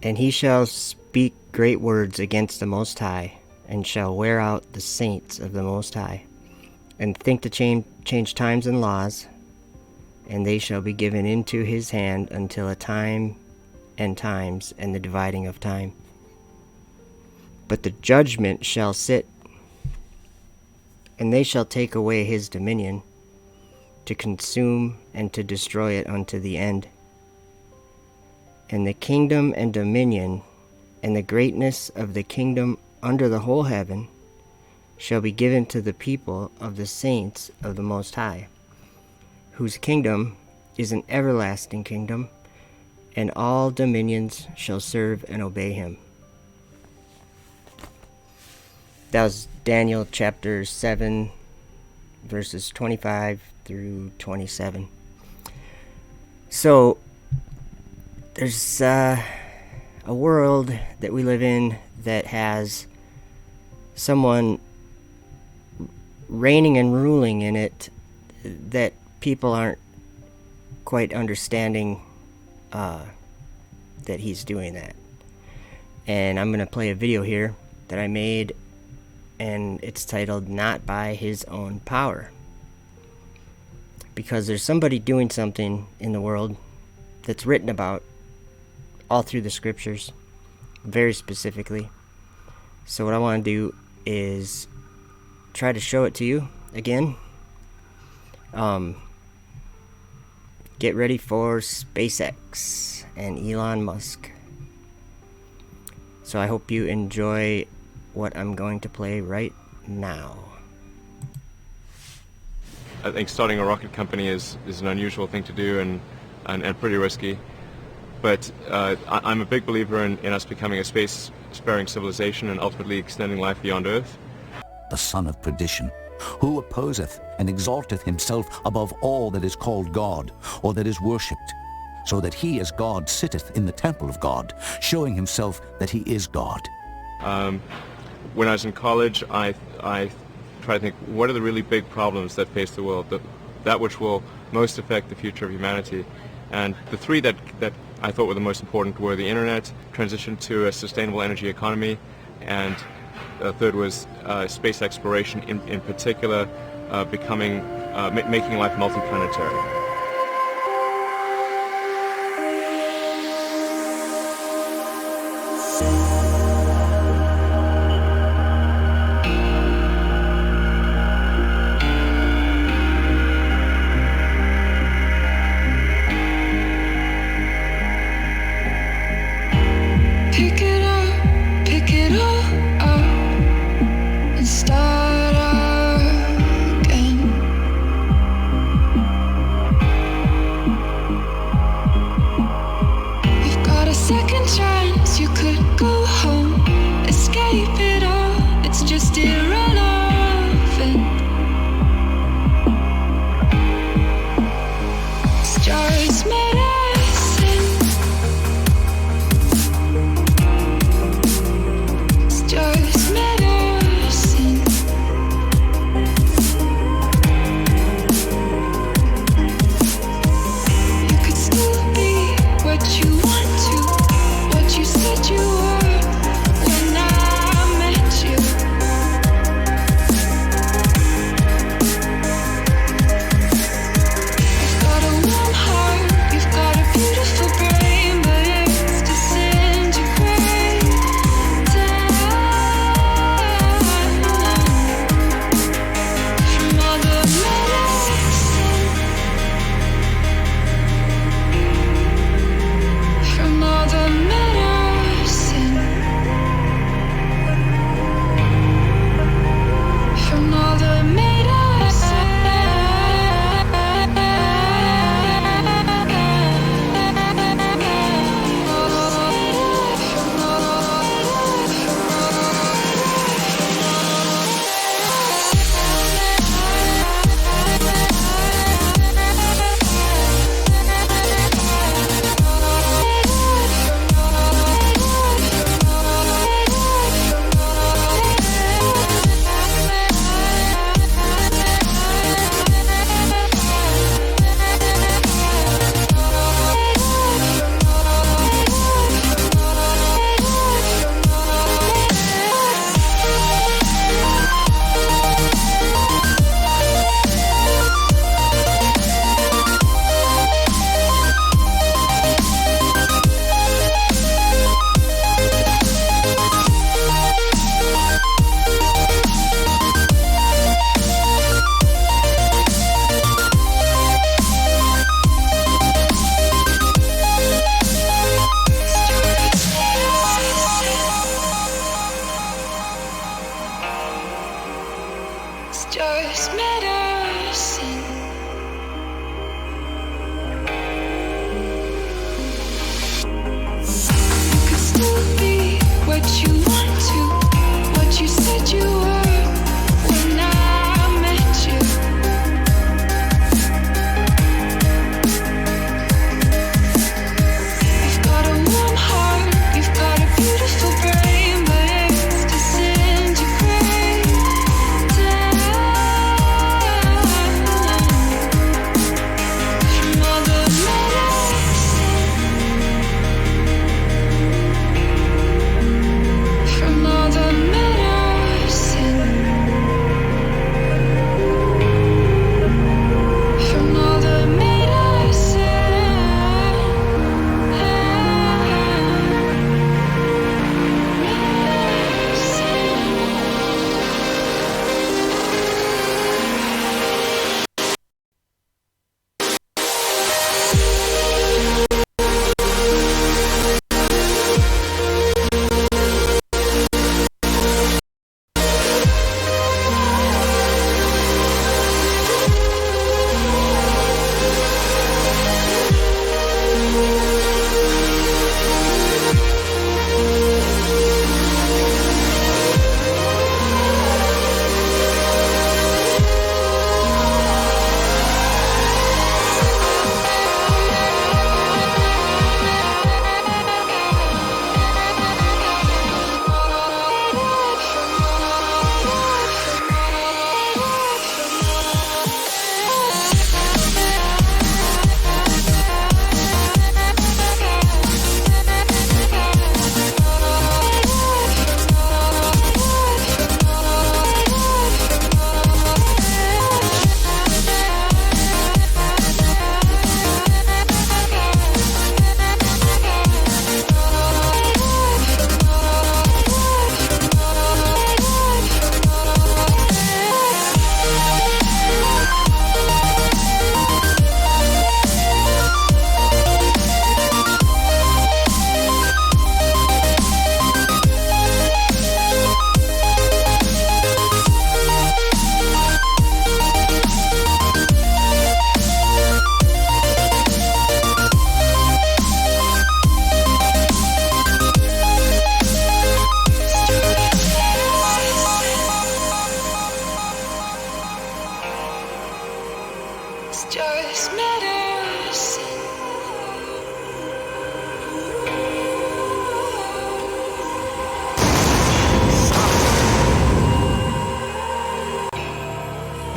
And he shall speak great words against the Most High, and shall wear out the saints of the Most High, and think to change times and laws, and they shall be given into his hand until a time and times and the dividing of time. But the judgment shall sit, and they shall take away his dominion, to consume and to destroy it unto the end. And the kingdom and dominion and the greatness of the kingdom under the whole heaven shall be given to the people of the saints of the Most High, whose kingdom is an everlasting kingdom, and all dominions shall serve and obey him. That was Daniel chapter 7, verses 25 through 27. So, there's a world that we live in that has someone reigning and ruling in it that people aren't quite understanding that he's doing that. And I'm going to play a video here that I made, and it's titled Not by His Own Power. Because there's somebody doing something in the world that's written about all through the scriptures, very specifically. So what I want to do is try to show it to you again. Get ready for SpaceX and Elon Musk. So I hope you enjoy what I'm going to play right now. I think starting a rocket company is an unusual thing to do and pretty risky. But I'm a big believer in us becoming a space-sparing civilization and ultimately extending life beyond Earth. The son of perdition, who opposeth and exalteth himself above all that is called God, or that is worshipped, so that he as God sitteth in the temple of God, showing himself that he is God. When I was in college, I tried to think, what are the really big problems that face the world, that which will most affect the future of humanity? And the three that I thought were the most important were the internet, transition to a sustainable energy economy, and the third was space exploration, in particular making life multiplanetary. Pick it all up and start again. You've got a second chance, you could go home, escape it all, it's just irrelevant. It's just medicine. Just medicine. You could still be what you want to, what you said you were when I met you.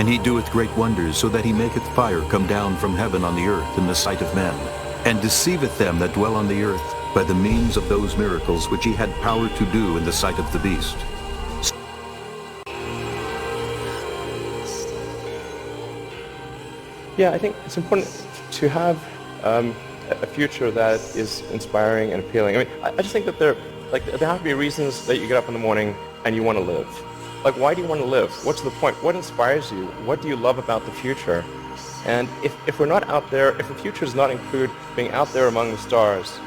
And he doeth great wonders, so that he maketh fire come down from heaven on the earth in the sight of men, and deceiveth them that dwell on the earth by the means of those miracles which he had power to do in the sight of the beast. Yeah, I think it's important to have a future that is inspiring and appealing. I mean, I just think that there have to be reasons that you get up in the morning and you want to live. Like, why do you want to live? What's the point? What inspires you? What do you love about the future? And if we're not out there, if the future does not include being out there among the stars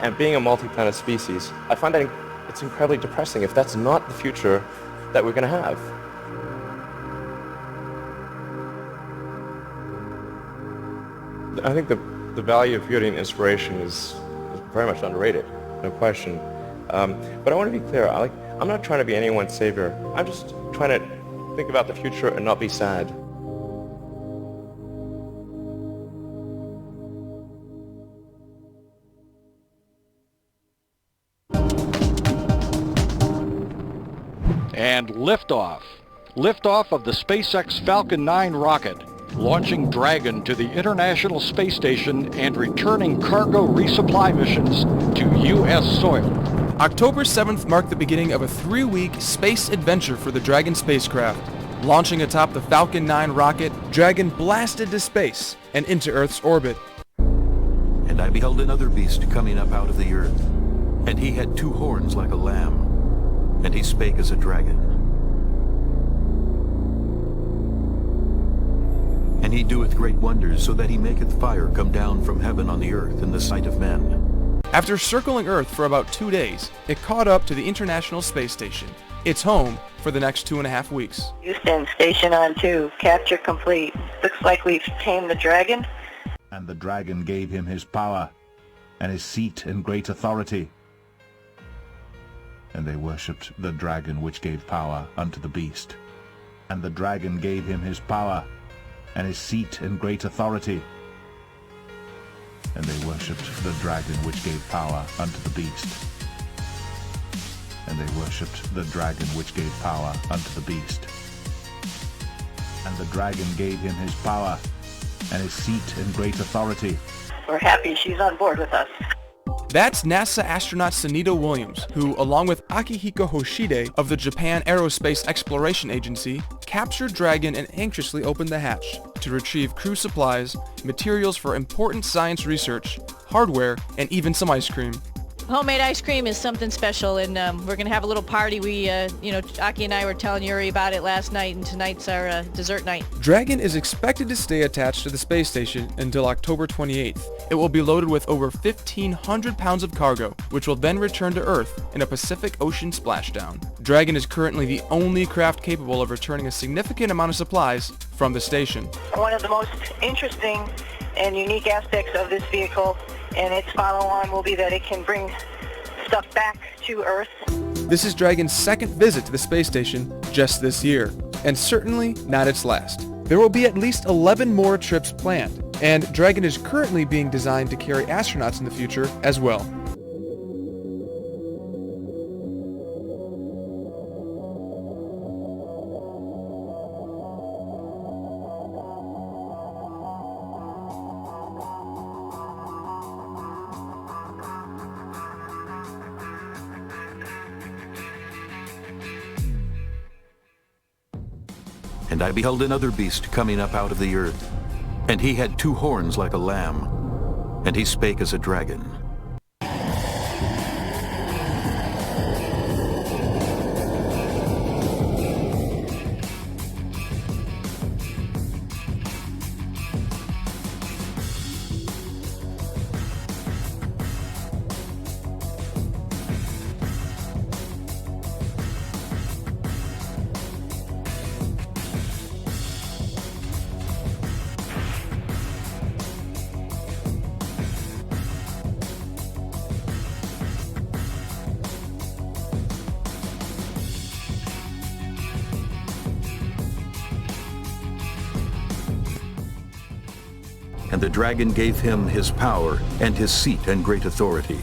and being a multi-planet species, I find that it's incredibly depressing if that's not the future that we're going to have. I think the value of beauty and inspiration is very much underrated, no question. But I want to be clear. I'm not trying to be anyone's savior. I'm just trying to think about the future and not be sad. And liftoff. Liftoff of the SpaceX Falcon 9 rocket, launching Dragon to the International Space Station and returning cargo resupply missions to U.S. soil. October 7th marked the beginning of a 3-week space adventure for the Dragon spacecraft. Launching atop the Falcon 9 rocket, Dragon blasted to space and into Earth's orbit. And I beheld another beast coming up out of the earth, and he had 2 horns like a lamb, and he spake as a dragon. And he doeth great wonders, so that he maketh fire come down from heaven on the earth in the sight of men. After circling Earth for about 2 days, it caught up to the International Space Station, its home for the next 2.5 weeks. Houston, station on 2, capture complete. Looks like we've tamed the Dragon. And the Dragon gave him his power, and his seat and great authority. And they worshipped the Dragon which gave power unto the beast. And the Dragon gave him his power, and his seat and great authority. And they worshipped the Dragon which gave power unto the beast. And they worshipped the Dragon which gave power unto the beast. And the Dragon gave him his power, and his seat and great authority. We're happy she's on board with us. That's NASA astronaut Sunita Williams, who, along with Akihiko Hoshide of the Japan Aerospace Exploration Agency, captured Dragon and anxiously opened the hatch to retrieve crew supplies, materials for important science research, hardware, and even some ice cream. Homemade ice cream is something special, and we're going to have a little party. Aki and I were telling Yuri about it last night, and tonight's our dessert night. Dragon is expected to stay attached to the space station until October 28th. It will be loaded with over 1,500 pounds of cargo, which will then return to Earth in a Pacific Ocean splashdown. Dragon is currently the only craft capable of returning a significant amount of supplies from the station. One of the most interesting and unique aspects of this vehicle and its follow-on will be that it can bring stuff back to Earth. This is Dragon's second visit to the space station just this year, and certainly not its last. There will be at least 11 more trips planned, and Dragon is currently being designed to carry astronauts in the future as well. And I beheld another beast coming up out of the earth, and he had 2 horns like a lamb, and he spake as a dragon. And the dragon gave him his power and his seat and great authority.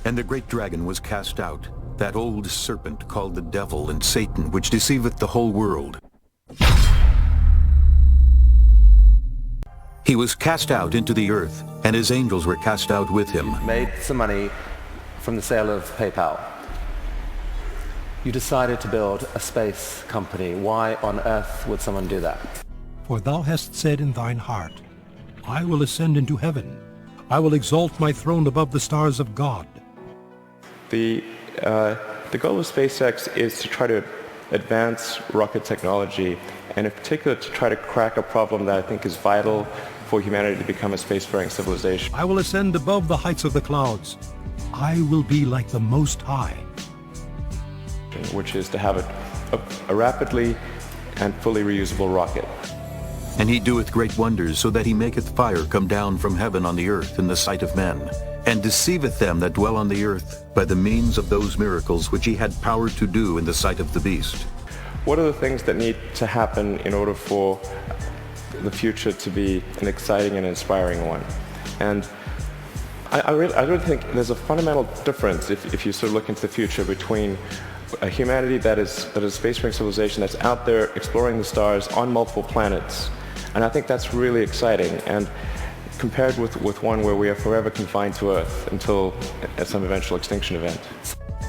And the great dragon was cast out, that old serpent called the devil and Satan, which deceiveth the whole world. He was cast out into the earth, and his angels were cast out with him. Made some money from the sale of PayPal. You decided to build a space company. Why on earth would someone do that? For thou hast said in thine heart, I will ascend into heaven. I will exalt my throne above the stars of God. The goal of SpaceX is to try to advance rocket technology, and in particular to try to crack a problem that I think is vital for humanity to become a spacefaring civilization. I will ascend above the heights of the clouds. I will be like the Most High. Which is to have a rapidly and fully reusable rocket. And he doeth great wonders, so that he maketh fire come down from heaven on the earth in the sight of men, and deceiveth them that dwell on the earth by the means of those miracles which he had power to do in the sight of the beast. What are the things that need to happen in order for the future to be an exciting and inspiring one? And I really think there's a fundamental difference if you sort of look into the future between a humanity that is a spacefaring civilization that's out there exploring the stars on multiple planets. And I think that's really exciting. And compared with one where we are forever confined to Earth until at some eventual extinction event.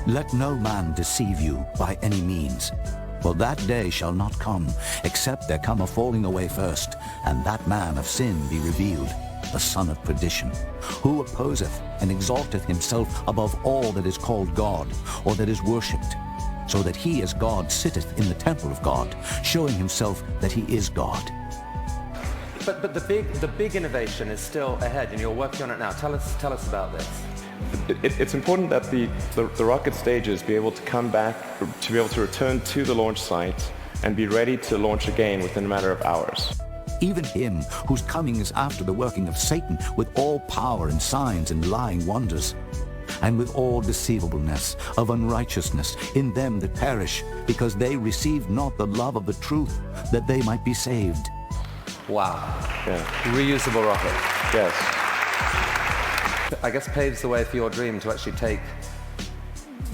Let no man deceive you by any means. For that day shall not come, except there come a falling away first, and that man of sin be revealed, the son of perdition, who opposeth and exalteth himself above all that is called God, or that is worshipped, so that he as God sitteth in the temple of God, showing himself that he is God. But the big innovation is still ahead, and you're working on it now. Tell us about this. It's important that the rocket stages be able to come back, to be able to return to the launch site and be ready to launch again within a matter of hours. Even him whose coming is after the working of Satan, with all power and signs and lying wonders, and with all deceivableness of unrighteousness in them that perish, because they received not the love of the truth, that they might be saved. Wow. Yeah. Reusable rocket. Yes. I guess paves the way for your dream to actually take,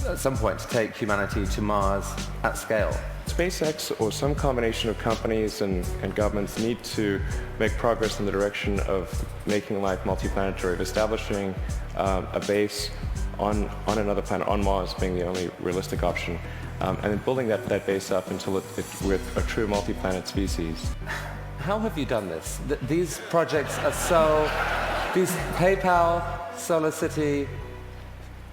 at some point, to take humanity to Mars at scale. SpaceX or some combination of companies and governments need to make progress in the direction of making life multiplanetary, of establishing a base on another planet, on Mars being the only realistic option, and then building that base up until we're a true multi-planet species. How have you done this? These projects are these PayPal, Solar City,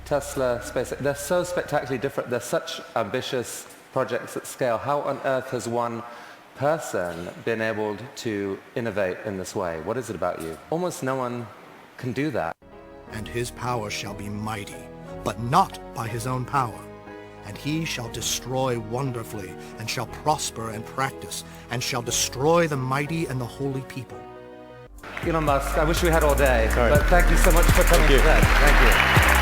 Tesla, SpaceX, they're so spectacularly different. They're such ambitious projects at scale. How on earth has one person been able to innovate in this way? What is it about you? Almost no one can do that. And his power shall be mighty, but not by his own power. And he shall destroy wonderfully, and shall prosper and practice, and shall destroy the mighty and the holy people. Elon Musk, I wish we had all day, but thank you so much for coming today. Thank you.